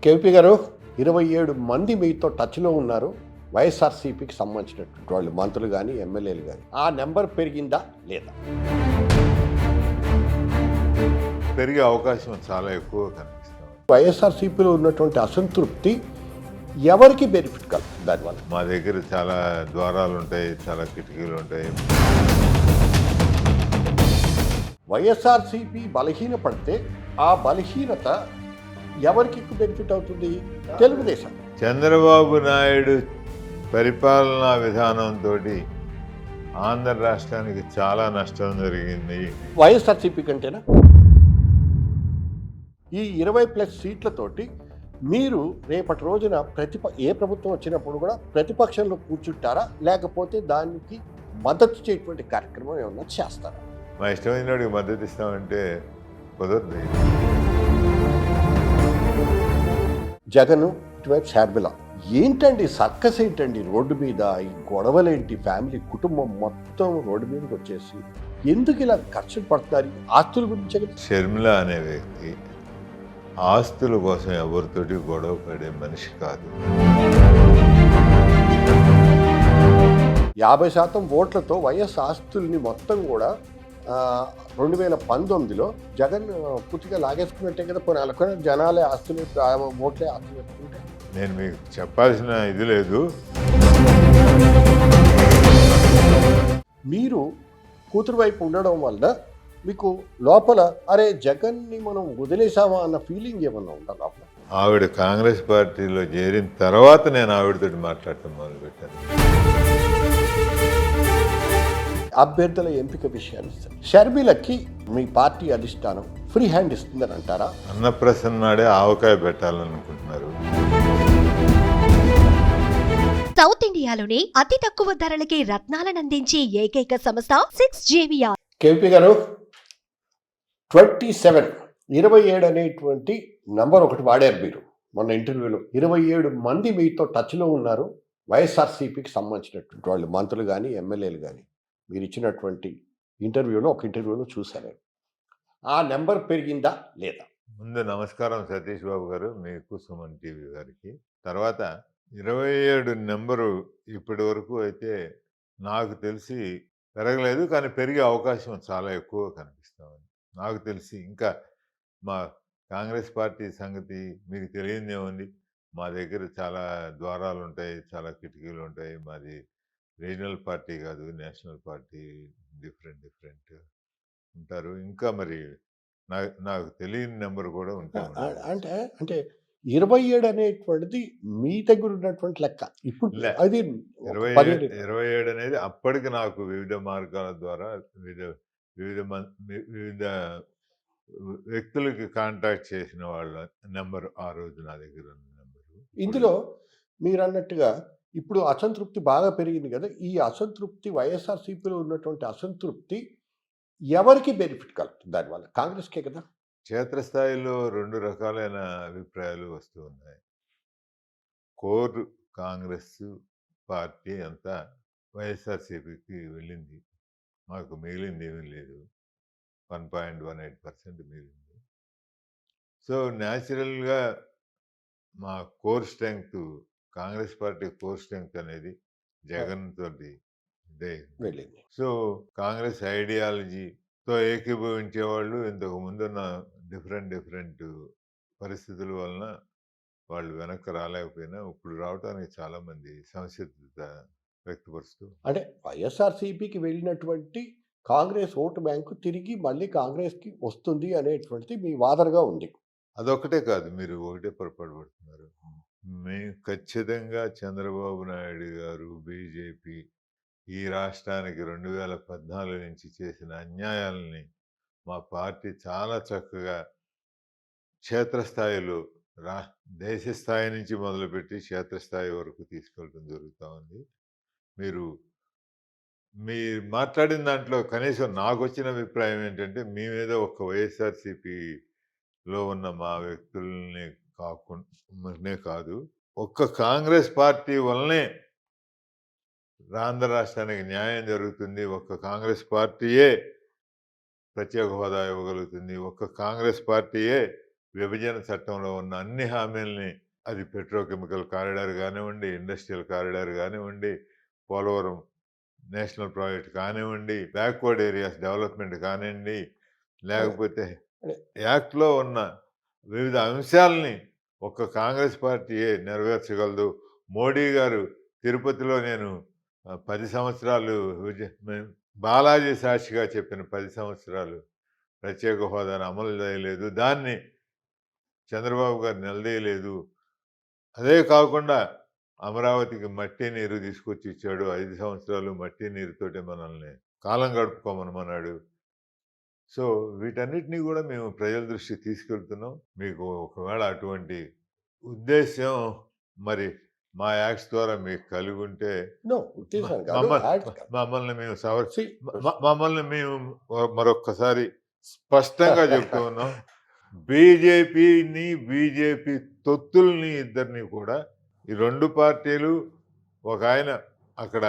KP గారు 27 మంది మీతో టచ్లో ఉన్నారు. వైఎస్ఆర్సీపీకి సంబంధించినటువంటి వాళ్ళు మంత్రులు కానీ ఎమ్మెల్యేలు కానీ ఆ నెంబర్ పెరిగిందా లేదా? పెరిగే అవకాశం చాలా ఎక్కువ కనిపిస్తుంది. వైఎస్ఆర్సీపీలో ఉన్నటువంటి అసంతృప్తి ఎవరికి బెనిఫిట్ కలుగుతుంది దానివల్ల? మా దగ్గర చాలా ద్వారాలు ఉంటాయి, చాలా కిటికీలు ఉంటాయి. వైఎస్ఆర్సీపీ బలహీనపడితే ఆ బలహీనత ఎవరికి బెనిఫిట్ అవుతుంది? తెలుగుదేశం. చంద్రబాబు నాయుడు పరిపాలనా విధానంతో ఆంధ్ర రాష్ట్రానికి చాలా నష్టం జరిగింది. వైఎస్ఆర్సీపీ కంటేనా? ఈ 20+ సీట్లతోటి మీరు రేపటి రోజున ఏ ప్రభుత్వం వచ్చినప్పుడు కూడా ప్రతిపక్షంలో కూర్చుంటారా, లేకపోతే దానికి మద్దతు చేయటువంటి కార్యక్రమం ఏమన్నా చేస్తారా? మా ఇష్టమైనడికి మద్దతు ఇస్తామంటే కుదరదు. జగన్ ఇటువైపు షర్మిల, ఏంటండి సర్కస్ ఏంటండి? రోడ్డు మీద ఈ గొడవలేంటి? ఫ్యామిలీ కుటుంబం మొత్తం రోడ్డు మీదకి వచ్చేసి ఎందుకు ఇలా ఖర్చులు పడతారు? ఆస్తుల గురించి. షర్మిల అనే వ్యక్తి ఆస్తుల కోసం ఎవరితోటి గొడవ పడే మనిషి కాదు. 50% ఓట్లతో వైఎస్ ఆస్తుల్ని మొత్తం కూడా 2019లో జగన్ పూర్తిగా లాగేసుకున్నట్టే కదా. పోనీ అనుకున్న జనాలే ఆస్తులు, ఓట్లే ఆస్తులు పెట్టుకుంటే నేను మీకు చెప్పాల్సిన ఇది లేదు. మీరు కూతురు వైపు ఉండడం వల్ల మీకు లోపల అరే జగన్ని మనం వదిలేసామా అన్న ఫీలింగ్ ఏమన్నా ఉందా లోపల? ఆవిడ కాంగ్రెస్ పార్టీలో చేరిన తర్వాత నేను ఆవిడతో మాట్లాడటం మొదలుపెట్టాను. అభ్యర్థుల ఎంపిక విషయాన్ని షర్మిలకి మీ పార్టీ అధిష్టానం ఫ్రీ హ్యాండ్ ఇస్తుందని అంటారా? అన్నప్రసన్న నాడే ఆవకాయ పెట్టాలనుకుంటున్నారు. సౌత్ ఇండియాలోనే అతి తక్కువ ధరలకి రత్నాలను అందించే ఏకైక సంస్థ 6JVR. కేపీ గారు 27 అనేటువంటి నంబర్ ఒకటి వాడారు మీరు మొన్న ఇంటర్వ్యూలో. 27 మంది మీతో టచ్లో ఉన్నారు వైఎస్ఆర్సీపీకి సంబంధించినటువంటి వాళ్ళు మంత్రులు కానీ ఎమ్మెల్యేలు కానీ. మీరు ఇచ్చినటువంటి ఒక ఇంటర్వ్యూలో చూశాను. ఆ నెంబర్ పెరిగిందా లేదా? ముందు నమస్కారం సతీష్ బాబు గారు, మీకు సుమన్ టీవీ గారికి. తర్వాత 27 నెంబరు ఇప్పటి వరకు అయితే నాకు తెలిసి పెరగలేదు, కానీ పెరిగే అవకాశం చాలా ఎక్కువ కనిపిస్తామని నాకు తెలిసి. ఇంకా మా కాంగ్రెస్ పార్టీ సంగతి మీకు తెలియదేముంది. మా దగ్గర చాలా ద్వారాలు ఉంటాయి, చాలా కిటికీలు ఉంటాయి. మాది రీజనల్ పార్టీ కాదు, నేషనల్ పార్టీ. డిఫరెంట్ ఉంటారు. ఇంకా మరి నాకు తెలియని నెంబర్ కూడా ఉంటాయి. అంటే 27 అనేటువంటిది మీ దగ్గర ఉన్నటువంటి లెక్క. ఇప్పుడు అది 27 అనేది అప్పటికి నాకు వివిధ మార్గాల ద్వారా వివిధ వ్యక్తులకి కాంటాక్ట్ చేసిన వాళ్ళ నెంబర్ ఆ రోజు నా దగ్గర ఉన్న నెంబరు. ఇందులో మీరు అన్నట్టుగా ఇప్పుడు అసంతృప్తి బాగా పెరిగింది కదా. ఈ అసంతృప్తి, వైఎస్ఆర్సీపీలో ఉన్నటువంటి అసంతృప్తి ఎవరికి బెనిఫిట్ కలుగుతుంది దానివల్ల? కాంగ్రెస్కే కదా. క్షేత్రస్థాయిలో 2 రకాలైన అభిప్రాయాలు వస్తూ ఉన్నాయి. కోర్ కాంగ్రెస్ పార్టీ అంతా వైఎస్ఆర్సీపీకి వెళ్ళింది, మాకు మిగిలింది ఏమీ లేదు. 1.18% మిగిలింది. సో న్యాచురల్గా మా core strength, Congress party core strength అనేది జగన్ తోటి వెళ్ళింది. సో కాంగ్రెస్ ఐడియాలజీతో ఏకీభవించే వాళ్ళు ఇంతకు ముందున్న డిఫరెంట్ పరిస్థితుల వలన వాళ్ళు వెనక్కి రాలేకపోయినా ఇప్పుడు రావడానికి చాలా మంది సంసిద్ధత వ్యక్తపరుస్తూ, అంటే వైఎస్ఆర్సీపీకి వెళ్ళినటువంటి కాంగ్రెస్ ఓటు బ్యాంకు తిరిగి మళ్ళీ కాంగ్రెస్కి వస్తుంది అనేటువంటిది మీ వాదనగా ఉంది. అదొకటే కాదు, మీరు ఒకటే పొరపాటు పడుతున్నారు. మేము ఖచ్చితంగా చంద్రబాబు నాయుడు గారు, బీజేపీ ఈ రాష్ట్రానికి 2014 నుంచి చేసిన అన్యాయాలని మా పార్టీ చాలా చక్కగా క్షేత్రస్థాయిలో దేశ స్థాయి నుంచి మొదలుపెట్టి క్షేత్రస్థాయి వరకు తీసుకెళ్ళడం జరుగుతూ ఉంది. మీరు మాట్లాడిన దాంట్లో కనీసం నాకు వచ్చిన అభిప్రాయం ఏంటంటే, మీ మీద ఒక వైఎస్ఆర్సీపీలో ఉన్న మా వ్యక్తుల్ని కాదు, ఒక్క కాంగ్రెస్ పార్టీ వల్లనే ఆంధ్ర రాష్ట్రానికి న్యాయం జరుగుతుంది. ఒక్క కాంగ్రెస్ పార్టీయే ప్రత్యేక హోదా ఇవ్వగలుగుతుంది. ఒక్క కాంగ్రెస్ పార్టీయే విభజన చట్టంలో ఉన్న అన్ని హామీల్ని, అది పెట్రోకెమికల్ కారిడార్ కానివ్వండి, ఇండస్ట్రియల్ కారిడార్ కానివ్వండి, పోలవరం నేషనల్ ప్రాజెక్ట్ కానివ్వండి, బ్యాక్వర్డ్ ఏరియాస్ డెవలప్మెంట్ కానివ్వండి, లేకపోతే యాక్ట్లో ఉన్న వివిధ అంశాలని ఒక్క కాంగ్రెస్ పార్టీయే నెరవేర్చగలదు. మోడీ గారు తిరుపతిలో నేను 10 సంవత్సరాలు బాలాజీ సాక్షిగా చెప్పిన 10 సంవత్సరాలు ప్రత్యేక హోదాను అమలు చేయలేదు, దాన్ని చంద్రబాబు గారు నిలదీయలేదు. అదే కాకుండా అమరావతికి మట్టి నీరు తీసుకొచ్చి ఇచ్చాడు. 5 సంవత్సరాలు మట్టి నీరుతోటే మనల్ని కాలం గడుపుకోమనమన్నాడు. సో వీటన్నిటినీ కూడా మేము ప్రజల దృష్టికి తీసుకెళ్తున్నాం. మీకు ఒకవేళ అటువంటి ఉద్దేశం మరి మా యాక్ట్స్ ద్వారా మీకు కలిగి ఉంటే నో ఉద్దేశం కాదు, యాడ్ కాదు. మమ్మల్ని మేము See, మమ్మల్ని మేము మరొక్కసారి స్పష్టంగా చెప్తూ ఉన్నాం. బీజేపీని, బీజేపీ తొత్తుల్ని ఇద్దరిని కూడా ఈ 2 పార్టీలు, ఒక ఆయన అక్కడ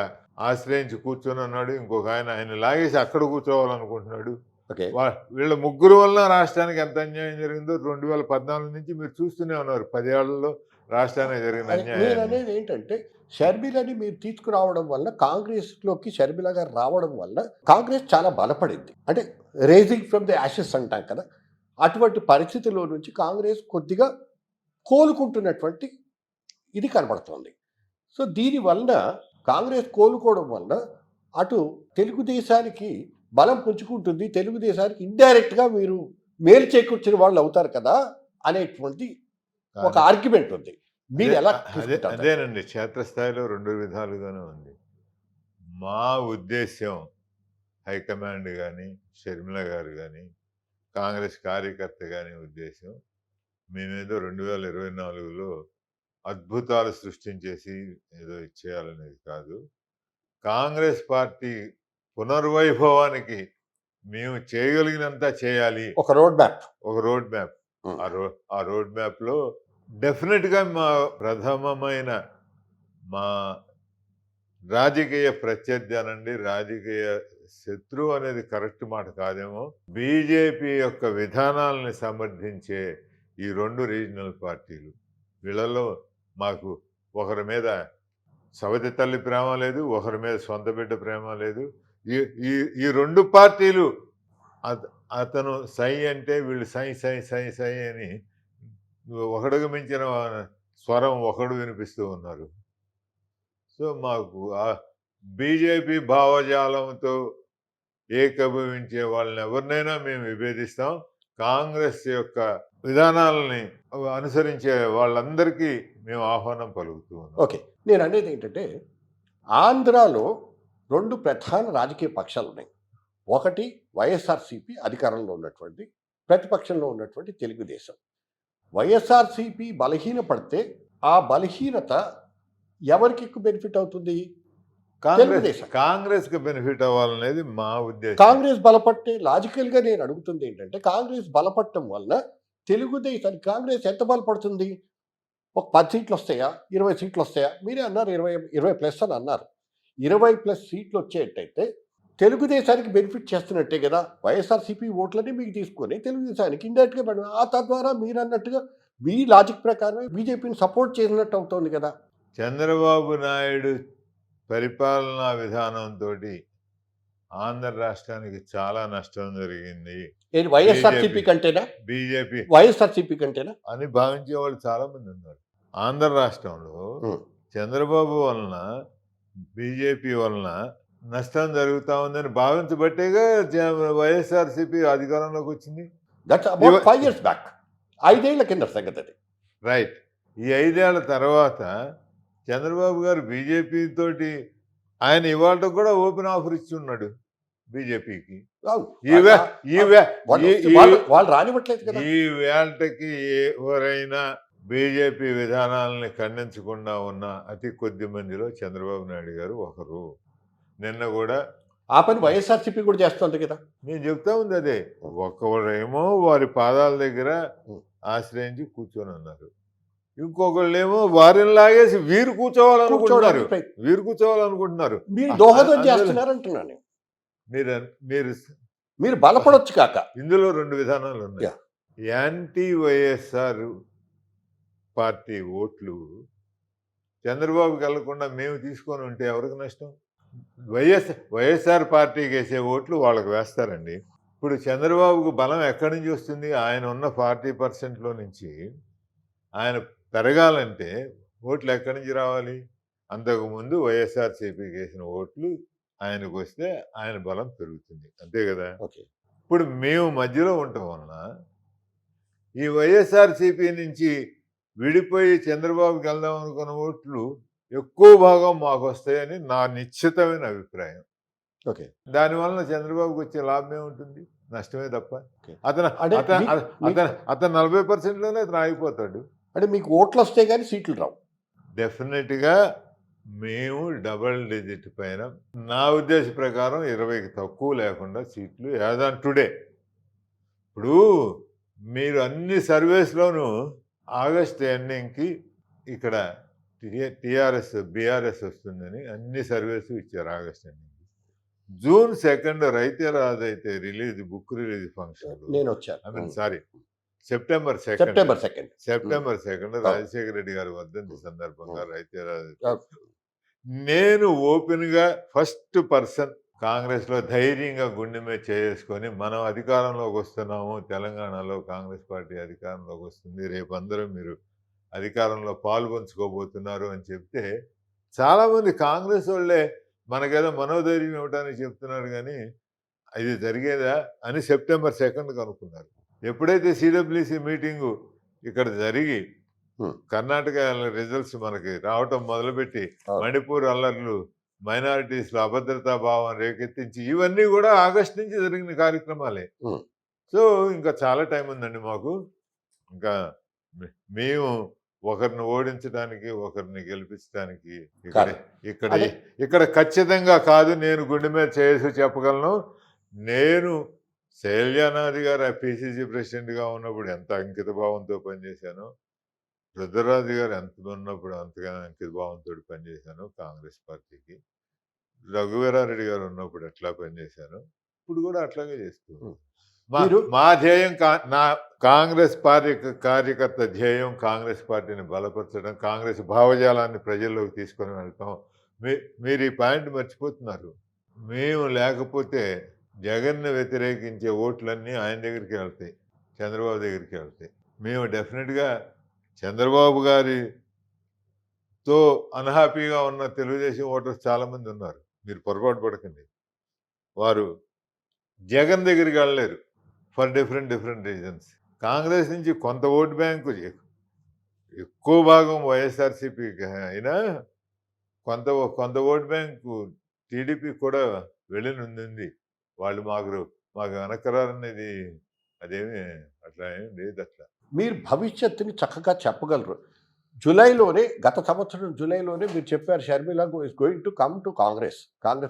ఆశ్రయించి కూర్చొని ఉన్నాడు, ఇంకొక ఆయన లాగేసి అక్కడ కూర్చోవాలనుకుంటున్నాడు. okay. వీళ్ళ ముగ్గురు వల్ల రాష్ట్రానికి ఎంత అన్యాయం జరిగిందో 2014 నుంచి మీరు చూస్తూనే ఉన్నారు. 10 ఏళ్లలో రాష్ట్రానికి జరిగిన నేను అన్యాయం. అనేది ఏంటంటే షర్మిలని మీరు తీసుకురావడం వల్ల, కాంగ్రెస్లోకి షర్మిల గారు రావడం వల్ల కాంగ్రెస్ చాలా బలపడింది. అంటే రేజింగ్ ఫ్రమ్ ది యాషెస్ అంటాం కదా, అటువంటి పరిస్థితిలో నుంచి కాంగ్రెస్ కొద్దిగా కోలుకుంటున్నటువంటి ఇది కనబడుతుంది. సో దీనివల్ల కాంగ్రెస్ కోలుకోవడం వల్ల అటు తెలుగుదేశానికి బలం పుంజుకుంటుంది, తెలుగుదేశానికి ఇండైరెక్ట్గా మీరు మేలు చేకూర్చిన వాళ్ళు అవుతారు కదా అనేటువంటి ఒక ఆర్గ్యుమెంట్ ఉంది. మీరు ఎలా తీసుకుంటారు? అదేనండి, క్షేత్రస్థాయిలో 2 విధాలుగానే ఉంది. మా ఉద్దేశ్యం హైకమాండ్ కానీ, షర్మిల గారు కానీ, కాంగ్రెస్ కార్యకర్త కానీ ఉద్దేశం మేమేదో 2024లో అద్భుతాలు సృష్టించేసి ఏదో ఇచ్చేయాలనేది కాదు. కాంగ్రెస్ పార్టీ పునర్వైభవానికి మేము చేయగలిగినంత చేయాలి. ఒక రోడ్ మ్యాప్, ఒక రోడ్ మ్యాప్. ఆ రోడ్ మ్యాప్లో డెఫినెట్గా మా ప్రథమమైన మా రాజకీయ ప్రత్యర్థి అనండి, రాజకీయ శత్రువు అనేది కరెక్ట్ మాట కాదేమో, బీజేపీ యొక్క విధానాలని సమర్థించే ఈ 2 రీజనల్ పార్టీలు. వీళ్ళలో మాకు ఒకరి మీద సవతి తల్లి ప్రేమ లేదు, ఒకరి మీద సొంత బిడ్డ ప్రేమ లేదు. ఈ 2 పార్టీలు అతను సై అంటే వీళ్ళు సై సై సై సై అని ఒకడుగు మించిన స్వరం ఒకడు వినిపిస్తూ ఉన్నారు. సో మాకు బీజేపీ భావజాలంతో ఏకీభవించే వాళ్ళని ఎవరినైనా మేము విభేదిస్తాం. కాంగ్రెస్ యొక్క విధానాలని అనుసరించే వాళ్ళందరికీ మేము ఆహ్వానం పలుకుతూ ఉన్నాం. ఓకే. నేను అనేది ఏంటంటే ఆంధ్రాలో 2 ప్రధాన రాజకీయ పక్షాలు ఉన్నాయి. ఒకటి వైఎస్ఆర్సీపీ అధికారంలో ఉన్నటువంటి, ప్రతిపక్షంలో ఉన్నటువంటి తెలుగుదేశం. వైఎస్ఆర్సీపీ బలహీనపడితే ఆ బలహీనత ఎవరికి ఎక్కువ బెనిఫిట్ అవుతుంది? తెలుగుదేశం. కాంగ్రెస్కి బెనిఫిట్ అవ్వాలనేది మా ఉద్దేశం. కాంగ్రెస్ బలపడితే లాజికల్గా నేను అడుగుతుంది ఏంటంటే, కాంగ్రెస్ బలపడటం వల్ల తెలుగుదేశానికి కాంగ్రెస్ ఎంత బలపడుతుంది? ఒక 10 సీట్లు వస్తాయా, 20 సీట్లు వస్తాయా? మీరే అన్నారు 20+ అని అన్నారు. 20+ సీట్లు వచ్చేటైతే తెలుగుదేశానికి బెనిఫిట్ చేస్తున్నట్టే కదా. వైఎస్ఆర్సీపీ ఓట్లని మీకు తీసుకొని తెలుగుదేశానికి ఇండైరెక్ట్గా ఆ తద్వారా మీరు అన్నట్టుగా మీ లాజిక్ ప్రకారమే బీజేపీని సపోర్ట్ చేసినట్టు అవుతుంది కదా. చంద్రబాబు నాయుడు పరిపాలనా విధానంతో ఆంధ్ర రాష్ట్రానికి చాలా నష్టం జరిగింది. ఏది వైఎస్ఆర్సీపీ కంటేనా? బీజేపీ వైఎస్ఆర్సీపీ కంటేనా అని భావించే వాళ్ళు చాలా మంది ఉన్నారు. ఆంధ్ర రాష్ట్రంలో చంద్రబాబు వలన, బీజేపీ వలన నష్టం జరుగుతా ఉందని భావించబట్టేగా వైఎస్ఆర్సీపీ అధికారంలోకి వచ్చింది. That's about 5 years back. 5 ఏళ్ల కింద సంగతి అది. రైట్. ఈ 5 ఏళ్ల తర్వాత చంద్రబాబు గారు బీజేపీ తోటి ఆయన ఇవాళ కూడా ఓపెన్ ఆఫర్ ఇచ్చి ఉన్నాడు బీజేపీకి. వాళ్ళు రానివ్వట్లేదు కదా. ఈ వేళకి ఎవరైనా బీజేపీ విధానాలని ఖండించకుండా ఉన్న అతి కొద్ది మందిలో చంద్రబాబు నాయుడు గారు ఒకరు. నిన్న కూడా ఆ పని వైఎస్ఆర్సీపీ కూడా చేస్తుంది కదా. నేను చెప్తా ఉంది అదే. ఒకరేమో వారి పాదాల దగ్గర ఆశ్రయించి కూర్చొని ఉన్నారు, ఇంకొకళ్ళేమో వారిని లాగేసి వీరు కూర్చోవాలనుకుంటున్నారు. మీరు దోహదం చేస్తున్నారంటున్నాను. మీరు మీరు బలపడొచ్చు కాక. ఇందులో 2 విధానాలు ఉన్నాయి. యాంటీ వైఎస్ఆర్ పార్టీ ఓట్లు చంద్రబాబుకి వెళ్లకుండా మేము తీసుకొని ఉంటే ఎవరికి నష్టం? వైఎస్ఆర్ పార్టీకి వేసే ఓట్లు వాళ్ళకి వేస్తారండి. ఇప్పుడు చంద్రబాబుకు బలం ఎక్కడి నుంచి వస్తుంది? ఆయన ఉన్న 40% నుంచి ఆయన పెరగాలంటే ఓట్లు ఎక్కడి నుంచి రావాలి? అంతకుముందు వైఎస్ఆర్సీపీకి వేసిన ఓట్లు ఆయనకు వస్తే ఆయన బలం పెరుగుతుంది, అంతే కదా? ఓకే. ఇప్పుడు మేము మధ్యలో ఉండటం వలన ఈ వైఎస్ఆర్సీపీ నుంచి విడిపోయి చంద్రబాబుకి వెళ్దాం అనుకున్న ఓట్లు ఎక్కువ భాగం మాకు వస్తాయని నా నిశ్చితమైన అభిప్రాయం. ఓకే. దానివల్ల చంద్రబాబుకి వచ్చే లాభం ఏముంటుంది? నష్టమే తప్ప. ఓకే. అతను అంటే అతను మీకు- అతను 40%లోనే అతను ఆగిపోతాడు. అంటే మీకు ఓట్లు వస్తే కానీ సీట్లు రావు. డెఫినెట్గా మేము డబల్ డిజిట్ పైన, నా ఉద్దేశ ప్రకారం 20కి తక్కువ లేకుండా సీట్లు యాజ్ ఆన్ టుడే. ఇప్పుడు మీరు అన్ని సర్వేస్లోనూ ఆగస్ట్ ఎండింగ్కి ఇక్కడ టిఆర్ఎస్ బీఆర్ఎస్ వస్తుందని అన్ని సర్వేస్ ఇచ్చారు ఆగస్ట్ ఎండింగ్. జూన్ 2 రైతే రాదైతే బుక్ రిలీజ్ ఫంక్షన్, నేను వచ్చాను. Sorry September 2 September 2 Rajasekhara Reddy గారి వర్ధంతి సందర్భంగా రైతే నేను ఓపెన్ గా ఫస్ట్ పర్సన్ కాంగ్రెస్ లో ధైర్యంగా గుండె మీద చేసుకొని మనం అధికారంలోకి వస్తున్నాము, తెలంగాణలో కాంగ్రెస్ పార్టీ అధికారంలోకి వస్తుంది, రేపు అందరూ మీరు అధికారంలో పాల్పంచుకోబోతున్నారు అని చెప్తే చాలా మంది కాంగ్రెస్ వాళ్ళే మనకేదో మనోధైర్యం ఇవ్వడానికి చెప్తున్నారు, కానీ ఇది జరిగేదా అని సెప్టెంబర్ 2 అనుకున్నారు. ఎప్పుడైతే సిడబ్ల్యూసి మీటింగు ఇక్కడ జరిగి కర్ణాటక రిజల్ట్స్ మనకి రావటం మొదలుపెట్టి మణిపూర్ అల్లర్లు, మైనారిటీస్లో అభద్రతా భావం రేకెత్తించి, ఇవన్నీ కూడా ఆగస్ట్ నుంచి జరిగిన కార్యక్రమాలే. సో ఇంకా చాలా టైం ఉందండి మాకు. ఇంకా మేము ఒకరిని ఓడించడానికి, ఒకరిని గెలిపించడానికి ఇక్కడ ఖచ్చితంగా కాదు. నేను గుండె మీద చేసి చెప్పగలను. నేను శైలజానాథ్ గారు పిసిసి ప్రెసిడెంట్గా ఉన్నప్పుడు ఎంత అంకిత భావంతో పనిచేశాను, రుద్రరాజు గారు ఎంత ఉన్నప్పుడు అంతగా అంకిత భావంతో పనిచేశాను కాంగ్రెస్ పార్టీకి, రఘువీరారెడ్డి గారు ఉన్నప్పుడు ఎట్లా పనిచేశాను, ఇప్పుడు కూడా అట్లాగే చేస్తున్నాను. మా ధ్యేయం, నా కాంగ్రెస్ పార్టీ కార్యకర్త ధ్యేయం కాంగ్రెస్ పార్టీని బలపరచడం, కాంగ్రెస్ భావజాలాన్ని ప్రజల్లోకి తీసుకొని వెళ్తాం. మీరు ఈ పాయింట్ మర్చిపోతున్నారు. మేము లేకపోతే జగన్ను వ్యతిరేకించే ఓట్లన్నీ ఆయన దగ్గరికి వెళ్తాయి, చంద్రబాబు దగ్గరికి వెళ్తాయి. మేము డెఫినెట్గా చంద్రబాబు గారితో అన్హ్యాపీగా ఉన్న తెలుగుదేశం ఓటర్స్ చాలామంది ఉన్నారు, మీరు పొరపాటు పడకండి. వారు జగన్ దగ్గరికి వెళ్ళలేరు ఫర్ డిఫరెంట్ రీజన్స్. కాంగ్రెస్ నుంచి కొంత ఓటు బ్యాంకు, ఎక్కువ భాగం వైఎస్ఆర్సీపీకి అయినా కొంత ఓటు బ్యాంకు టీడీపీ కూడా వెళ్ళనుంది. వాళ్ళు మాకు వెనకరారనేది అదేమి అట్లా ఏం లేదు. అట్లా మీరు భవిష్యత్తుని చక్కగా చెప్పగలరు. జూలైలోనే, గత సంవత్సరం జూలైలోనే మీరు చెప్పారు Sharmila is going to come to Congress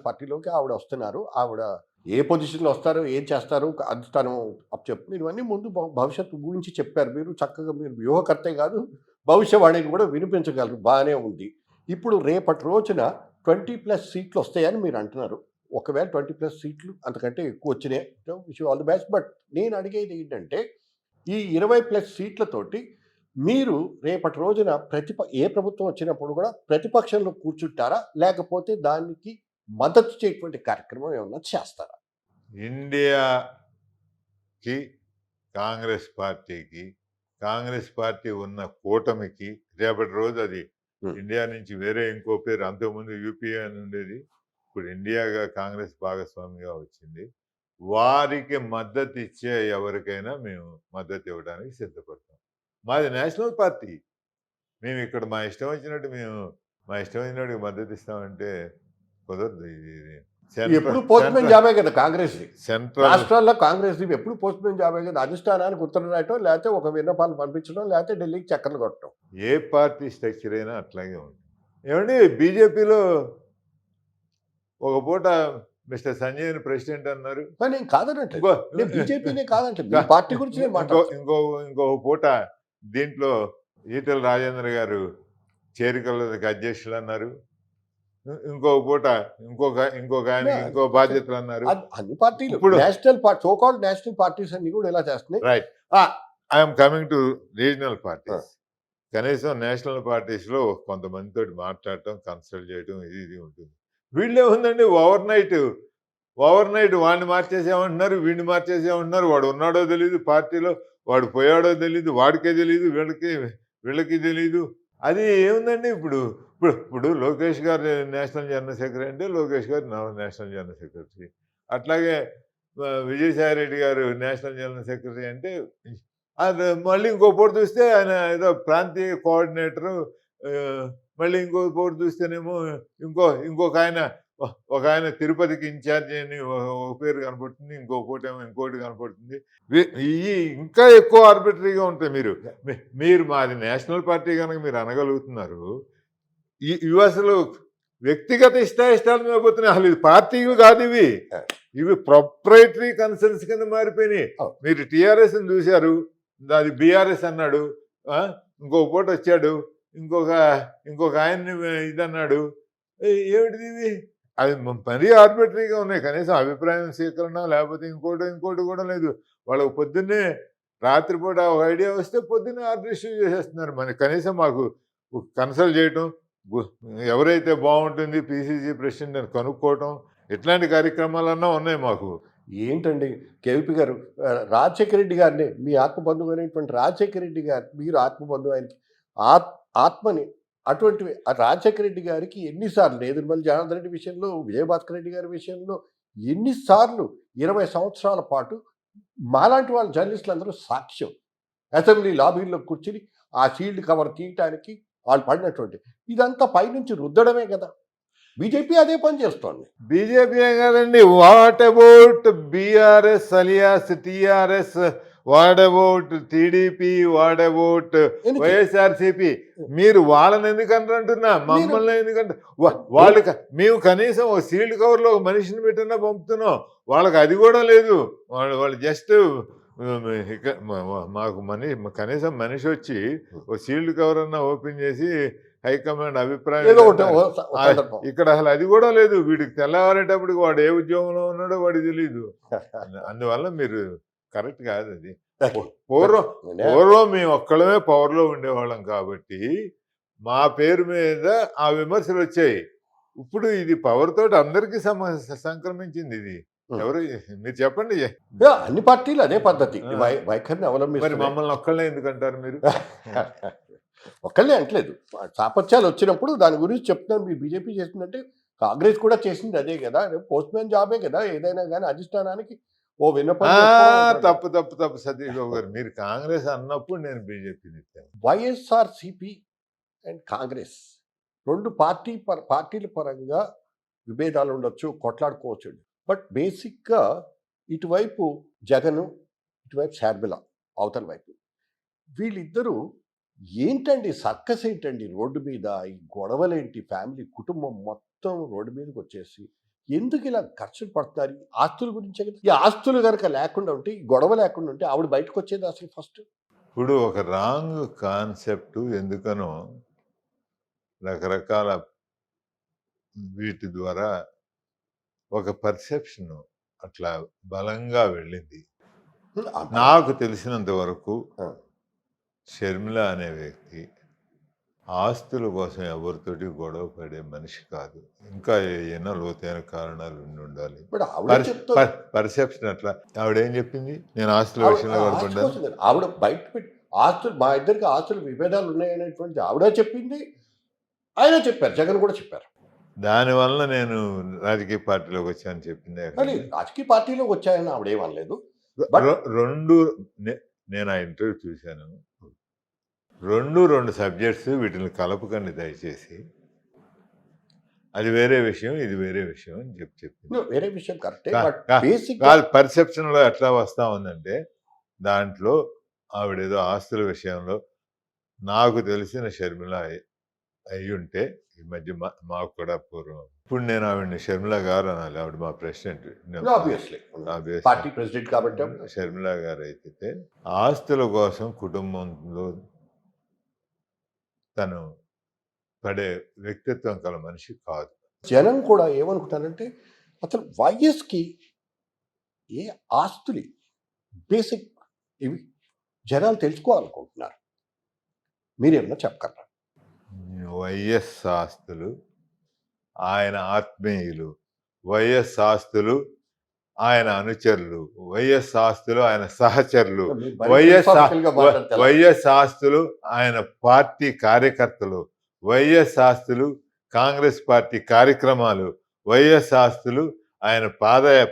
పార్టీలోకి ఆవిడ వస్తున్నారు. ఆవిడ ఏ పొజిషన్లో వస్తారో, ఏం చేస్తారు అది తను చెప్పు. మీరు ఇవన్నీ ముందు భవిష్యత్తు గురించి చెప్పారు. మీరు చక్కగా, మీరు వ్యూహకర్తే కాదు, భవిష్యవాణిని కూడా వినిపించగలరు, బాగానే ఉంది. ఇప్పుడు రేపటి రోజున 20+ సీట్లు వస్తాయని మీరు అంటున్నారు. ఒకవేళ 20+ సీట్లు అంతకంటే ఎక్కువ వచ్చినాయి, wish you all the best. But నేను అడిగేది ఏంటంటే, ఈ 20+ సీట్లతోటి మీరు రేపటి రోజున ఏ ప్రభుత్వం వచ్చినప్పుడు కూడా ప్రతిపక్షంలో కూర్చుంటారా, లేకపోతే దానికి మద్దతు చేయటువంటి కార్యక్రమం ఏమన్నా చేస్తారా? ఇండియాకి కాంగ్రెస్ పార్టీకి, కాంగ్రెస్ పార్టీ ఉన్న కూటమికి రేపటి రోజు అది ఇండియా నుంచి వేరే ఇంకో పేరు, అంతకుముందు యూపీఏ అని ఉండేది, ఇప్పుడు ఇండియాగా కాంగ్రెస్ భాగస్వామిగా వచ్చింది. వారికి మద్దతు ఇచ్చే ఎవరికైనా మేము మద్దతు ఇవ్వడానికి సిద్ధపడతాం. మాది నేషనల్ పార్టీ. మేము ఇక్కడ మా ఇష్టం వచ్చినట్టు మద్దతు ఇస్తామంటే కుదరదు. ఎప్పుడు పోస్ట్మెన్ జాబే కదా కాంగ్రెస్. సెంట్రల్ రాష్ట్రాల్లో కాంగ్రెస్ ఎప్పుడు పోస్ట్మెన్ జాబే కదా. అధిష్టానానికి ఉత్తరం రాయటం, లేకపోతే ఒక విన్నపాలు పంపించడం, లేకపోతే ఢిల్లీకి చక్కర్లు కొట్టడం. ఏ పార్టీ స్ట్రక్చర్ అయినా అట్లాగే ఉంటుంది. ఏమండి, బీజేపీలో ఒక పూట మిస్టర్ సంజయ్ని ప్రెసిడెంట్ అన్నారు. నేను కాదనంటే, బీజేపీనే కాదంటే, పార్టీ గురించి ఇంకో పూట దీంట్లో ఈటెల రాజేంద్ర గారు చేరికలకి అధ్యక్షులు అన్నారు. ఇంకో పూట ఇంకొక ఆయన ఇంకో బాధ్యతలు అన్నారు. అన్ని పార్టీలు ఇప్పుడు నేషనల్ సోకాల్డ్ నేషనల్ పార్టీస్ అన్ని కూడా ఇలా చేస్తున్నాయి. Right. I'm coming to regional parties. కనీసం నేషనల్ పార్టీస్లో కొంతమందితో మాట్లాడటం, కన్సల్ట్ చేయడం ఇది ఉంటుంది. వీళ్ళే ఉందండి ఓవర్ నైట్ వాడిని మార్చేసేమంటున్నారు, వీడిని మార్చేసేమంటున్నారు. వాడు ఉన్నాడో తెలియదు పార్టీలో, వాడు పోయాడో తెలియదు, వాడికే తెలియదు, వీళ్ళకి తెలియదు. అది ఏముందండి ఇప్పుడు లోకేష్ గారు నేషనల్ జనరల్ సెక్రటరీ అంటే లోకేష్ గారు నేషనల్ జనరల్ సెక్రటరీ. అట్లాగే విజయసాయి రెడ్డి గారు నేషనల్ జనరల్ సెక్రటరీ అంటే అది మళ్ళీ ఇంకో పూట చూస్తే ఆయన ఏదో ప్రాంతీయ కోఆర్డినేటరు. మళ్ళీ ఇంకో పూట చూస్తేనేమో ఇంకొక ఆయన ఒక ఆయన తిరుపతికి ఇన్ఛార్జ్ అని ఒక పేరు కనపడుతుంది, ఇంకో పూట ఏమో ఇంకోటి కనపడుతుంది. ఇవి ఇంకా ఎక్కువ ఆర్బిటరీగా ఉంటాయి. మీరు మాది నేషనల్ పార్టీ కనుక మీరు అనగలుగుతున్నారు. ఇవి అసలు వ్యక్తిగత ఇష్టాల మీద పోతున్నాయి. అసలు ఇది పార్టీవి కాదు, ఇవి ప్రొప్రైటరీ కన్సర్న్స్ కింద మారిపోయినాయి. మీరు టీఆర్ఎస్ చూశారు, అది బీఆర్ఎస్ అన్నాడు, ఇంకొక పూట వచ్చాడు, ఇంకొక ఆయన్ని ఇదన్నాడు. ఏమిటిది ఇవి? అది మరీ ఆర్బిటరీగా ఉన్నాయి. కనీసం అభిప్రాయం స్వీకరణ లేకపోతే ఇంకోటి కూడా లేదు. వాళ్ళకు పొద్దున్నే రాత్రిపూట ఒక ఐడియా వస్తే పొద్దున్నే ఆర్డర్ ఇష్యూ చేసేస్తున్నారు. కనీసం మాకు కన్సల్ట్ చేయటం, ఎవరైతే బాగుంటుంది పిసిసి ప్రెసిడెంట్ అని కనుక్కోవటం, ఇట్లాంటి కార్యక్రమాలన్నా ఉన్నాయి మాకు. ఏంటండి కేవీపీ గారు, రాజశేఖర రెడ్డి గారిని మీ ఆత్మబంధువు అయినటువంటి రాజశేఖర రెడ్డి గారు, మీరు ఆత్మబంధువు ఆయనకి ఆత్మని అటువంటి రాజశేఖర రెడ్డి గారికి ఎన్నిసార్లు నేదురుమల్లి జనార్దన్ రెడ్డి విషయంలో, విజయభాస్కర్ రెడ్డి గారి విషయంలో ఎన్నిసార్లు 20 సంవత్సరాల పాటు మాలాంటి వాళ్ళ జర్నలిస్టులు అందరూ సాక్ష్యం. అసెంబ్లీ లాబీల్లో కూర్చుని ఆ షీల్డ్ కవర్ తీయటానికి వాళ్ళు పడినటువంటి ఇదంతా పైనుంచి రుద్దడమే కదా. బీజేపీ అదే పని చేస్తోంది. బీజేపీ కాదండి, what about BRS alias TRS, what about TDP, what about YSRCP? మీరు వాళ్ళని ఎందుకంటే అంటున్నా, మమ్మల్ని ఎందుకంటే వాళ్ళకి మేము కనీసం ఒక సీల్డ్ కవర్లో ఒక మనిషిని పెట్టినా పంపుతున్నాం, వాళ్ళకి అది కూడా లేదు. వాళ్ళు జస్ట్ మాకు కనీసం మనిషి వచ్చి ఒక సీల్డ్ కవర్ అన్నా ఓపెన్ చేసి హైకమాండ్ అభిప్రాయం, ఇక్కడ అసలు అది కూడా లేదు. వీడికి తెల్లవారేటప్పటికి వాడు ఏ ఉద్యోగంలో ఉన్నాడో వాడికి తెలియదు. అందువల్ల మీరు కరెక్ట్ కాదు. అది పూర్వం మేము ఒక్కళ్ళమే పవర్లో ఉండేవాళ్ళం కాబట్టి మా పేరు మీద ఆ విమర్శలు వచ్చాయి. ఇప్పుడు ఇది పవర్ తోటి అందరికీ సంక్రమించింది. ఇది ఎవరు మీరు చెప్పండి. అన్ని పార్టీలు అదే పద్ధతి వైఖరిని అవలంబిస్తారు. మమ్మల్ని ఒక్కళ్ళే ఎందుకంటారు మీరు? ఒక్కళ్ళే అంటలేదు, సాపత్యాలు వచ్చినప్పుడు దాని గురించి చెప్తున్నాను. మీరు బీజేపీ చేసిందంటే కాంగ్రెస్ కూడా చేసింది అదే కదా. పోస్ట్ మ్యాన్ జాబే కదా ఏదైనా కానీ. అధిష్టానానికి ఓ విన్నపం. తప్పు సతీష్ బాబు గారు, మీరు కాంగ్రెస్ అన్నప్పుడు నేను బీజేపీని ఇస్తాను. వైఎస్ఆర్సీపీ అండ్ కాంగ్రెస్ రెండు పార్టీల పరంగా విభేదాలు ఉండొచ్చు, కొట్లాడుకోవచ్చు. బట్ బేసిక్గా ఇటువైపు జగను, ఇటువైపు షర్మిల అవతల వైపు, వీళ్ళిద్దరూ ఏంటండి సర్కస్ ఏంటండి రోడ్డు మీద? ఈ గొడవలేంటి? ఫ్యామిలీ కుటుంబం మొత్తం రోడ్డు మీదకి వచ్చేసి ఎందుకు ఇలా ఖర్చులు పడుతున్నారు? ఆస్తుల గురించే కదా. ఈ ఆస్తులు కనుక లేకుండా ఉంటే, ఈ గొడవ లేకుండా ఉంటే ఆవిడ బయటకు వచ్చేది అసలు ఫస్ట్. ఇప్పుడు ఒక రాంగ్ కాన్సెప్ట్ ఎందుకనో రకరకాల వీటి ద్వారా ఒక పర్సెప్షన్ అట్లా బలంగా వెళ్ళింది. నాకు తెలిసినంత వరకు షర్మిల అనే వ్యక్తి ఆస్తుల కోసం ఎవరితోటి గొడవ పడే మనిషి కాదు. ఇంకా ఏమైనా లోతైన కారణాలు ఉండాలి. పర్సెప్షన్ అట్లా. ఆవిడేం చెప్పింది? నేను ఆస్తుల విషయంలో గొడవపడ్డాను. ఆవిడ బయట పెట్టి ఆస్తులు, మా ఇద్దరికి ఆస్తులు విభేదాలు ఉన్నాయనేటువంటి ఆవిడ చెప్పింది, ఆయన చెప్పారు, జగన్ కూడా చెప్పారు. దానివల్ల నేను రాజకీయ పార్టీలోకి వచ్చానని చెప్పింది. రాజకీయ పార్టీలోకి వచ్చాయని ఆవిడేమనలేదు. నేను ఆ ఇంటర్వ్యూ చూశాను. రెండు సబ్జెక్ట్స్, వీటిని కలపకండి దయచేసి. అది వేరే విషయం, ఇది వేరే విషయం అని చెప్పింది. వేరే విషయం కరెక్టే. పర్సెప్షన్లో ఎట్లా వస్తా ఉందంటే, దాంట్లో ఆవిడేదో ఆస్తుల విషయంలో నాకు తెలిసిన షర్మిల అయి ఉంటే, ఈ మధ్య మాకు కూడా పూర్వం, ఇప్పుడు నేను ఆవిడని షర్మిల గారు అనాలి, ఆవిడ మా ప్రెసిడెంట్, పార్టీ ప్రెసిడెంట్ కాబట్టి షర్మిల గారు అయితే ఆస్తుల కోసం కుటుంబంలో తను పడే వ్యక్తిత్వం కల మనిషి కాదు. జనం కూడా ఏమనుకుంటారంటే, అసలు వైఎస్కి ఏ ఆస్తులు బేసిక్ ఇవి జనాలు తెలుసుకోవాలనుకుంటున్నారు. మీరేమన్నా చెప్పగలరా? వైఎస్ ఆస్తులు ఆయన ఆత్మీయులు, వైఎస్ ఆస్తులు ఆయన అనుచరులు, వైఎస్ ఆస్తులు ఆయన సహచరులు, మీరు మరీ వైఎస్ philosophical గా మాట్లాడితే ఎలా? వైఎస్ ఆస్తులు ఆయన పార్టీ కార్యకర్తలు, వైఎస్ ఆస్తులు కాంగ్రెస్ పార్టీ కార్యక్రమాలు, వైఎస్ ఆస్తులు ఆయన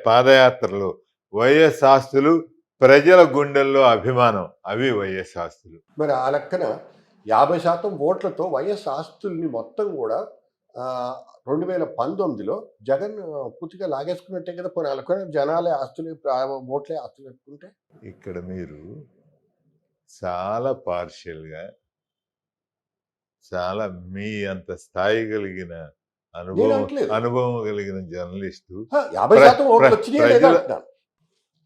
పాదయాత్రలు, వైఎస్ ఆస్తులు ప్రజల గుండెల్లో అభిమానం, అవి వైఎస్ ఆస్తులు. మరి ఆ లెక్కన 50% ఓట్లతో వైఎస్ ఆస్తుల్ని మొత్తం కూడా 2019లో జగన్ పూర్తిగా లాగేసుకున్నట్టే కదా. పోనీ ఆ లెక్కన జనాలే ఆస్తులు, ఓట్లే ఆస్తులు పెట్టుకుంటే ఇక్కడ మీరు చాలా పార్షియల్గా, చాలా మీ అంత స్థాయి కలిగిన నేను అనట్లేదు. అనుభవం కలిగిన జర్నలిస్టు 50% ఓట్లు వచ్చినాయా లేదా ప్రజల- అంటున్నాను.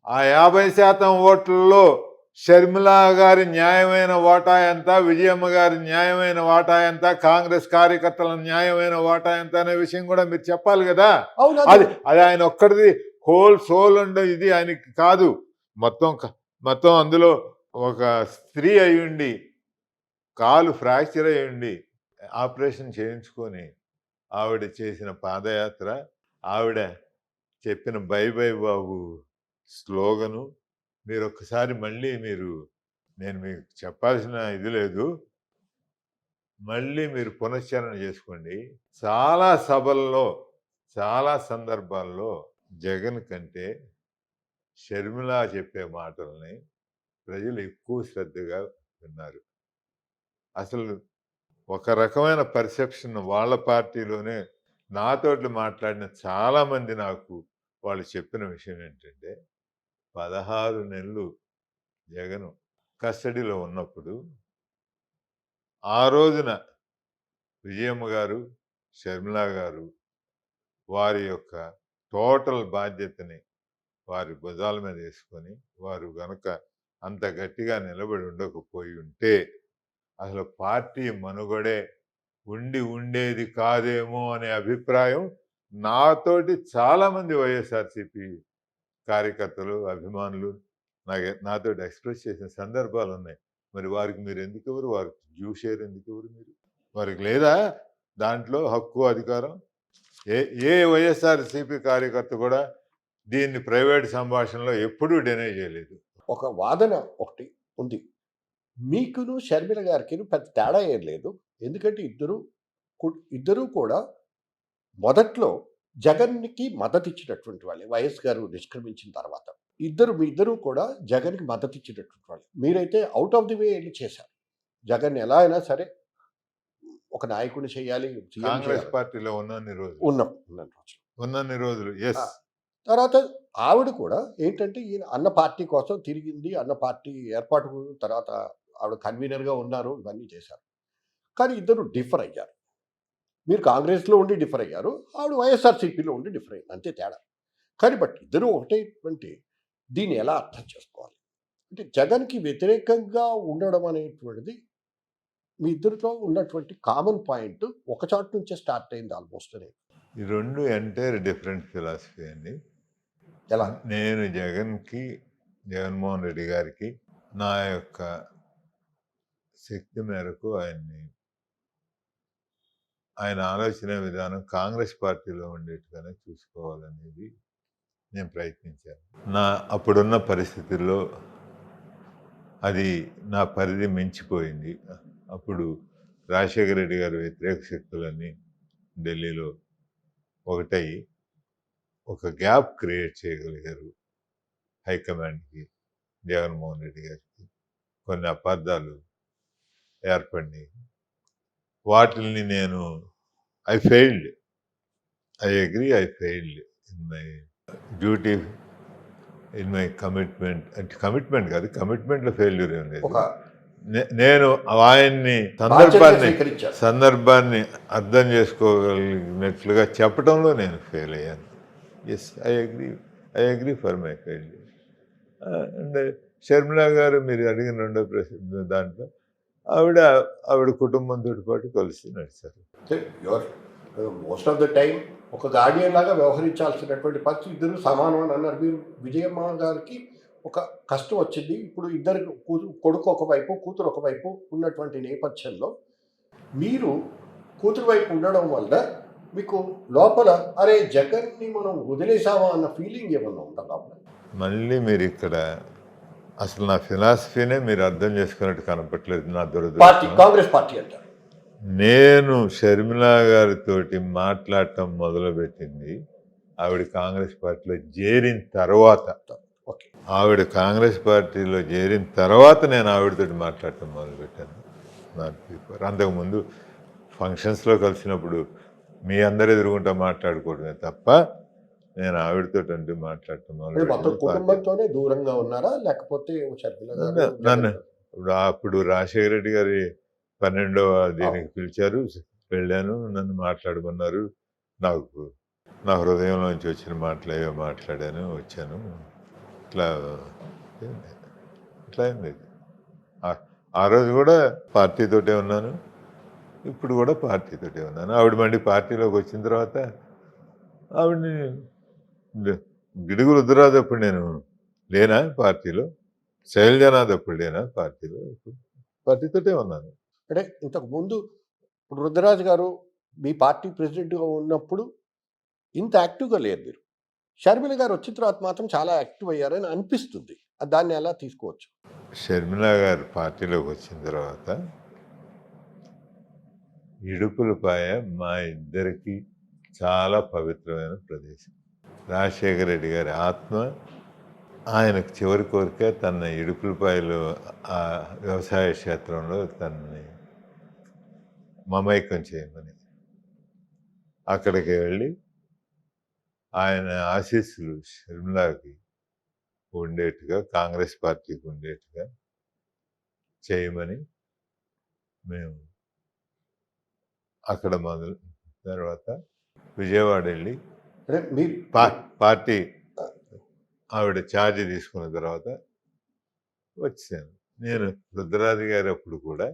ఆ 50% ఓట్లలో షర్మిల గారి న్యాయమైన వాటా ఎంత, విజయమ్మ గారి న్యాయమైన వాటా ఎంత, కాంగ్రెస్ కార్యకర్తల న్యాయమైన వాటా ఎంత అనే విషయం కూడా మీరు చెప్పాలి కదా. అవును, అది అది ఆయన ఒక్కడిది హోల్ సోల్ అండ్ ఇది ఆయనకి కాదు. మొత్తం అందులో ఒక స్త్రీ అయ్యుండి, కాలు ఫ్రాక్చర్ అయ్యుండి, ఆపరేషన్ చేయించుకొని ఆవిడ చేసిన పాదయాత్ర, ఆవిడ చెప్పిన బై బై బాబు స్లోగను, మీరు ఒక్కసారి మళ్ళీ నేను మీకు చెప్పాల్సిన ఇది లేదు, మళ్ళీ మీరు పునశ్చరణ చేసుకోండి. చాలా సభల్లో, చాలా సందర్భాల్లో జగన్ కంటే షర్మిల చెప్పే మాటల్ని ప్రజలు ఎక్కువ శ్రద్ధగా విన్నారు. అసలు ఒక రకమైన పర్సెప్షన్ వాళ్ళ పార్టీలోనే నాతోటి మాట్లాడిన చాలామంది నాకు వాళ్ళు చెప్పిన విషయం ఏంటంటే, 16 నెలలు జగన్ కస్టడీలో ఉన్నప్పుడు ఆ రోజున విజయమ్మ గారు, షర్మిల గారు వారి యొక్క టోటల్ బాధ్యతని వారి భుజాల మీద వేసుకొని వారు గనక అంత గట్టిగా నిలబడి ఉండకపోయి ఉంటే అసలు పార్టీ మనుగడే ఉండేది కాదేమో అనే అభిప్రాయం నాతోటి చాలామంది వైఎస్ఆర్సీపీ కార్యకర్తలు, అభిమానులు నాతోటి ఎక్స్ప్రెస్ చేసిన సందర్భాలు ఉన్నాయి. మరి వారికి మీరు ఎందుకు ఎవరు? వారికి డ్యూ షేర్ ఎందుకు ఎవరు? మీరు వారికి లేదా దాంట్లో హక్కు, అధికారం? ఏ వైఎస్ఆర్సీపీ కార్యకర్త కూడా దీన్ని ప్రైవేట్ సంభాషణలో ఎప్పుడూ డినై చేయలేదు. ఒక వాదన ఒకటి ఉంది. మీకును షర్మిల గారికి పెద్ద తేడా ఏం లేదు. ఎందుకంటే ఇద్దరూ కూడా మొదట్లో జగన్కి మద్దతు ఇచ్చినటువంటి వాళ్ళే. వైఎస్ గారు నిష్క్రమించిన తర్వాత మీ ఇద్దరూ కూడా జగన్కి మద్దతు ఇచ్చినటువంటి వాళ్ళు. మీరైతే అవుట్ ఆఫ్ ది వే వెళ్ళి చేశారు. జగన్ ఎలా అయినా సరే ఒక నాయకుడిని చేయాలి, కాంగ్రెస్ పార్టీలో ఉన్నన్ని రోజులు ఎస్. తర్వాత ఆవిడ కూడా ఏంటంటే ఈయన అన్న పార్టీ కోసం తిరిగింది, అన్న పార్టీ ఏర్పాటు తర్వాత ఆవిడ కన్వీనర్గా ఉన్నారు, ఇవన్నీ చేశారు. కానీ ఇద్దరు డిఫర్ అయ్యారు. మీరు కాంగ్రెస్లో ఉండి డిఫర్ అయ్యారు, ఆవిడ వైఎస్ఆర్సీపీలో ఉండి డిఫర్ అయ్యింది, అంతే తేడా. కానీ బట్ ఇద్దరు ఒకటేటువంటి దీన్ని ఎలా అర్థం చేసుకోవాలి అంటే, జగన్కి వ్యతిరేకంగా ఉండడం అనేటువంటిది మీ ఇద్దరితో ఉన్నటువంటి కామన్ పాయింట్ ఒక చాటు నుంచే స్టార్ట్ అయింది ఆల్మోస్ట్ అనేది. ఈ రెండు ఎంటైర్ డిఫరెంట్ ఫిలాసఫీ అండి. ఎలా? నేను జగన్మోహన్ రెడ్డి గారికి నా యొక్క శక్తి మేరకు ఆయన ఆలోచన విధానం కాంగ్రెస్ పార్టీలో ఉండేట్టుగానే చూసుకోవాలనేది నేను ప్రయత్నించాను. అప్పుడున్న పరిస్థితుల్లో అది నా పరిధి మించిపోయింది. అప్పుడు రాజశేఖర రెడ్డి గారు వ్యతిరేక శక్తులన్నీ ఢిల్లీలో ఒకటై ఒక గ్యాప్ క్రియేట్ చేయగలిగారు హైకమాండ్కి, జగన్మోహన్ రెడ్డి గారికి. కొన్ని అపార్థాలు ఏర్పడినాయి. వాటిని నేను I failed in my duty, in my commitment. అంటే కమిట్మెంట్ కాదు, కమిట్మెంట్లో ఫెయిల్యూర్ ఏం లేదు. నేను ఆయన్ని సందర్భాన్ని అర్థం చేసుకోగలిగినట్లుగా చెప్పడంలో నేను ఫెయిల్ అయ్యాను. Yes, I agree for my failure. And Sharmila garu మీరు అడిగిన రెండో ప్రశ్న దాంట్లో ఆవిడ కుటుంబంతో పాటు కలిసి నడిచారు. మోస్ట్ ఆఫ్ ద టైం ఒక గార్డియన్ లాగా వ్యవహరించాల్సినటువంటి పరిస్థితి, ఇద్దరు సమానం అని అన్నారు. మీరు విజయమ్మ గారికి ఒక కష్టం వచ్చింది. ఇప్పుడు ఇద్దరు కొడుకు ఒకవైపు, కూతురు ఒకవైపు ఉన్నటువంటి నేపథ్యంలో మీరు కూతురు వైపు ఉండడం వల్ల మీకు లోపల అరే జగన్ని మనం వదిలేసామా అన్న ఫీలింగ్ ఏమన్నా ఉందా లోపల? మళ్ళీ మీరు ఇక్కడ అసలు నా ఫిలాసఫీనే మీరు అర్థం చేసుకున్నట్టు కనపట్లేదు. నా పార్టీ దురదృష్టం. కాంగ్రెస్ పార్టీ అంటారు. నేను షర్మిలా గారితోటి మాట్లాడటం మొదలుపెట్టింది ఆవిడ కాంగ్రెస్ పార్టీలో చేరిన తర్వాత. ఓకే. ఆవిడ కాంగ్రెస్ పార్టీలో చేరిన తర్వాత నేను ఆవిడతోటి మాట్లాడటం మొదలుపెట్టాను. అంతకుముందు ఫంక్షన్స్లో కలిసినప్పుడు మీ అందరు ఎదురుగుంటా మాట్లాడుకోవడమే తప్ప నేను ఆవిడతో మాట్లాడటం అంటే మొత్తం కుటుంబంతోనే దూరంగా ఉన్నారా లేకపోతే షర్మిల గారు నన్ను అప్పుడు రాజశేఖర రెడ్డి గారి 12వ దీనికి పిలిచారు, వెళ్ళాను, నన్ను మాట్లాడమన్నారు. నాకు నా హృదయంలోంచి వచ్చిన మాటలు ఏవో మాట్లాడాను, వచ్చాను. ఇట్లా అయింది. ఆ రోజు కూడా పార్టీతోటే ఉన్నాను, ఇప్పుడు కూడా పార్టీతోటే ఉన్నాను. ఆవిడ మళ్ళీ పార్టీలోకి వచ్చిన తర్వాత ఆవిడని గిడుగు రుద్రరాజప్పుడు నేను లేనా పార్టీలో, శైలజనాథ్ అప్పుడు లేనా పార్టీలో, ఇప్పుడు పార్టీతోటే ఉన్నాను. అంటే ఇంతకు ముందు ఇప్పుడు రుద్రరాజు గారు మీ పార్టీ ప్రెసిడెంట్గా ఉన్నప్పుడు ఇంత యాక్టివ్గా లేరు మీరు. షర్మిల గారు వచ్చిన తర్వాత మాత్రం చాలా యాక్టివ్ అయ్యారని అనిపిస్తుంది. దాన్ని ఎలా తీసుకోవచ్చు? షర్మిలా గారు పార్టీలోకి వచ్చిన తర్వాత ఇడుపులపాయ మా ఇద్దరికి చాలా పవిత్రమైన ప్రదేశం. రాజశేఖర రెడ్డి గారి ఆత్మ, ఆయనకు చివరి కోరిక తన ఇడుపులపాయలో ఆ వ్యవసాయ క్షేత్రంలో తనని మమైకం చేయమని. అక్కడికి వెళ్ళి ఆయన ఆశీస్సులు షర్మిలాకి ఉండేట్టుగా, కాంగ్రెస్ పార్టీకి ఉండేట్టుగా చేయమని మేము అక్కడ మొదలు తర్వాత విజయవాడ వెళ్ళి అంటే మీరు పార్టీ ఆవిడ ఛార్జ్ తీసుకున్న తర్వాత వచ్చాను. నేను రుద్రరాజు గారు అప్పుడు కూడా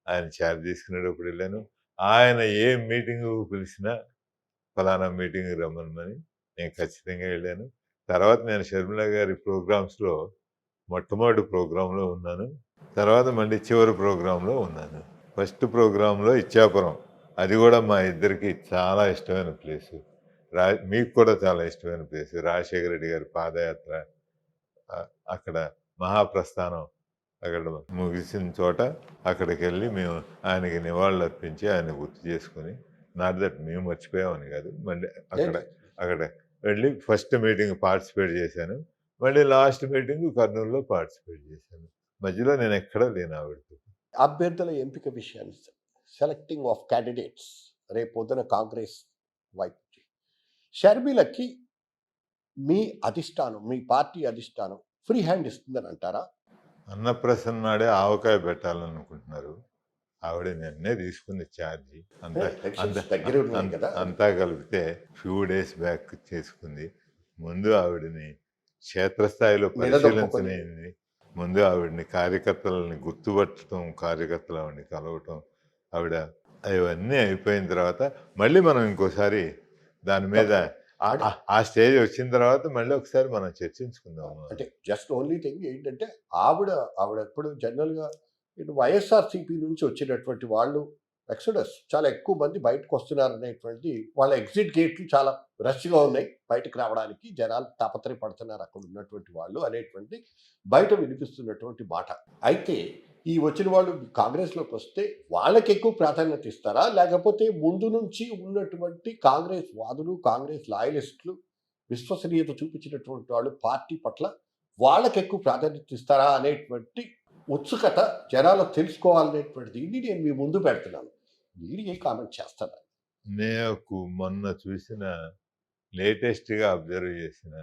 ఆయన ఛార్జ్ తీసుకునేటప్పుడు వెళ్ళాను. ఆయన ఏ మీటింగు పిలిచినా ఫలానా మీటింగ్ రమ్మని నేను ఖచ్చితంగా వెళ్ళాను. తర్వాత నేను షర్మిల గారి ప్రోగ్రామ్స్లో మొట్టమొదటి ప్రోగ్రాంలో ఉన్నాను, తర్వాత మళ్ళీ చివరి ప్రోగ్రాంలో ఉన్నాను. ఫస్ట్ ప్రోగ్రాంలో ఇచ్చాపురం, అది కూడా మా ఇద్దరికి చాలా ఇష్టమైన ప్లేసు. మీకు కూడా చాలా ఇష్టమైన ప్లేసు. రాజశేఖర రెడ్డి గారి పాదయాత్ర, అక్కడ మహాప్రస్థానం అక్కడ ముగిసిన చోట అక్కడికి వెళ్ళి మేము ఆయనకి నివాళులు అర్పించి ఆయన గుర్తు చేసుకుని, నాట్ దట్ మేము మర్చిపోయామని కాదు, మళ్ళీ అక్కడ వెళ్ళి ఫస్ట్ మీటింగ్ పార్టిసిపేట్ చేశాను. మళ్ళీ లాస్ట్ మీటింగ్ కర్నూలులో పార్టిసిపేట్ చేశాను. మధ్యలో నేను ఎక్కడా లేను ఆవిడతో. అభ్యర్థుల ఎంపిక విషయాన్ని, సెలెక్టింగ్ ఆఫ్ క్యాండిడేట్స్ రేపు పొద్దున కాంగ్రెస్ వైపు షర్మిలకి మీ అధిష్టానం, మీ పార్టీ అధిష్టానం ఫ్రీ హ్యాండ్ ఇస్తుందని అంటారా? అన్నప్రసన్న నాడే ఆవకాయ పెట్టాలనుకుంటున్నారు. ఆవిడ నిన్నే తీసుకుంది ఛార్జీ. అంతా కలిపితే ఫ్యూ డేస్ బ్యాక్ చేసుకుంది. ముందు ఆవిడని క్షేత్రస్థాయిలో పరిశీలించలేని, ముందు ఆవిడని కార్యకర్తలని గుర్తుపట్టడం, కార్యకర్తలు ఆవిడని కలవటం, ఆవిడ అవన్నీ అయిపోయిన తర్వాత మళ్ళీ మనం ఇంకోసారి దాని మీద ఆ స్టేజ్ వచ్చిన తర్వాత మళ్ళీ ఒకసారి మనం చర్చించుకుందాం. అంటే జస్ట్ ఓన్లీ థింగ్ ఏంటంటే ఆవిడ ఎప్పుడు జనరల్గా ఇటు వైఎస్ఆర్సీపీ నుంచి వచ్చినటువంటి వాళ్ళు ఎక్సోడస్ చాలా ఎక్కువ మంది బయటకు వస్తున్నారు అనేటువంటి వాళ్ళ ఎగ్జిట్ గేట్లు చాలా రష్గా ఉన్నాయి, బయటకు రావడానికి జనాలు తాపత్రయపడుతున్నారు అక్కడ ఉన్నటువంటి వాళ్ళు అనేటువంటి బయట వినిపిస్తున్నటువంటి మాట. అయితే ఈ వచ్చిన వాళ్ళు కాంగ్రెస్లోకి వస్తే వాళ్ళకి ఎక్కువ ప్రాధాన్యత ఇస్తారా, లేకపోతే ముందు నుంచి ఉన్నటువంటి కాంగ్రెస్ వాదులు, కాంగ్రెస్ లాయలిస్టులు, విశ్వసనీయత చూపించినటువంటి వాళ్ళు పార్టీ పట్ల వాళ్ళకి ఎక్కువ ప్రాధాన్యత ఇస్తారా అనేటువంటి ఉత్సుకత జనాలు తెలుసుకోవాలనేటువంటి దీన్ని నేను మీ ముందు పెడుతున్నాను. మీరు ఏ కామెంట్ చేస్తారా? నాకు మొన్న చూసిన లేటెస్ట్గా అబ్జర్వ్ చేసిన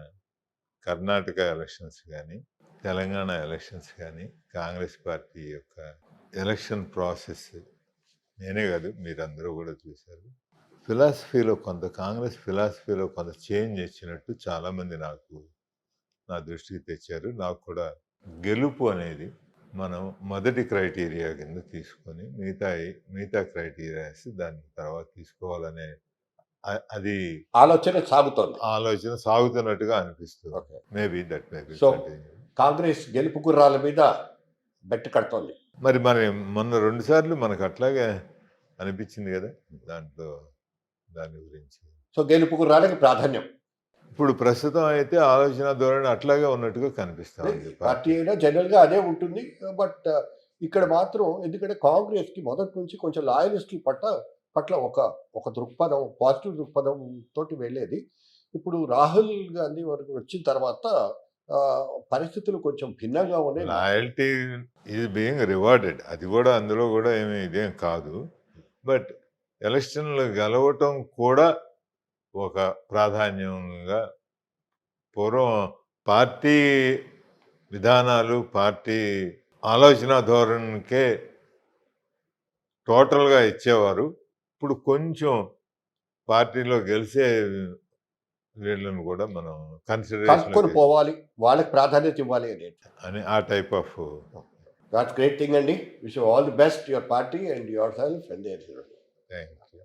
కర్ణాటక ఎలక్షన్స్ కానీ, తెలంగాణ ఎలక్షన్స్ కానీ, కాంగ్రెస్ పార్టీ యొక్క ఎలక్షన్ ప్రాసెస్ నేనే కాదు మీరందరూ కూడా చూశారు. కాంగ్రెస్ ఫిలాసఫీలో కొంత చేంజ్ వచ్చినట్టు చాలామంది నా దృష్టికి తెచ్చారు. నాకు కూడా గెలుపు అనేది మనం మొదటి క్రైటీరియా కింద తీసుకొని మిగతా క్రైటీరియాస్ దాని తర్వాత తీసుకోవాలనే అది ఆలోచన సాగుతున్నట్టుగా అనిపిస్తుంది. Maybe that maybe. కాంగ్రెస్ గెలుపు గుర్రాల మీద బెట్టు కడుతోంది. మరి మొన్న 2 సార్లు మనకు అట్లాగే అనిపించింది కదా దాంట్లో దాని గురించి. సో గెలుపు గుర్రాలకు ప్రాధాన్యం. ఇప్పుడు ప్రస్తుతం అయితే ఆలోచన ధోరణి అట్లాగే ఉన్నట్టుగా కనిపిస్తా ఉంది. పార్టీ అయినా జనరల్గా అదే ఉంటుంది. బట్ ఇక్కడ మాత్రం ఎందుకంటే కాంగ్రెస్కి మొదటి నుంచి కొంచెం లాయలిస్టుల పట్ల ఒక దృక్పథం, పాజిటివ్ దృక్పథం తోటి వెళ్ళేది. ఇప్పుడు రాహుల్ గాంధీ వరకు వచ్చిన తర్వాత పరిస్థితులు కొంచెం భిన్నంగా ఉన్నాయి. లాయల్టీ ఈజ్ బీయింగ్ రివార్డెడ్, అది కూడా అందులో కూడా ఇదేం కాదు. బట్ ఎలక్షన్లు గెలవటం కూడా ఒక ప్రాధాన్యంగా, పూర్వం పార్టీ విధానాలు, పార్టీ ఆలోచన ధోరణికే టోటల్గా ఇచ్చేవారు. ఇప్పుడు కొంచెం పార్టీలో గెలిచే వీళ్ళని కూడా మనం కలుపుకొని కన్సిడరేషన్ పోవాలి, వాళ్ళకి ప్రాధాన్యత ఇవ్వాలి అనేది. అని ఆ type of. That's great thing అండి. Wish all the best your party and yourself and there. Thank you.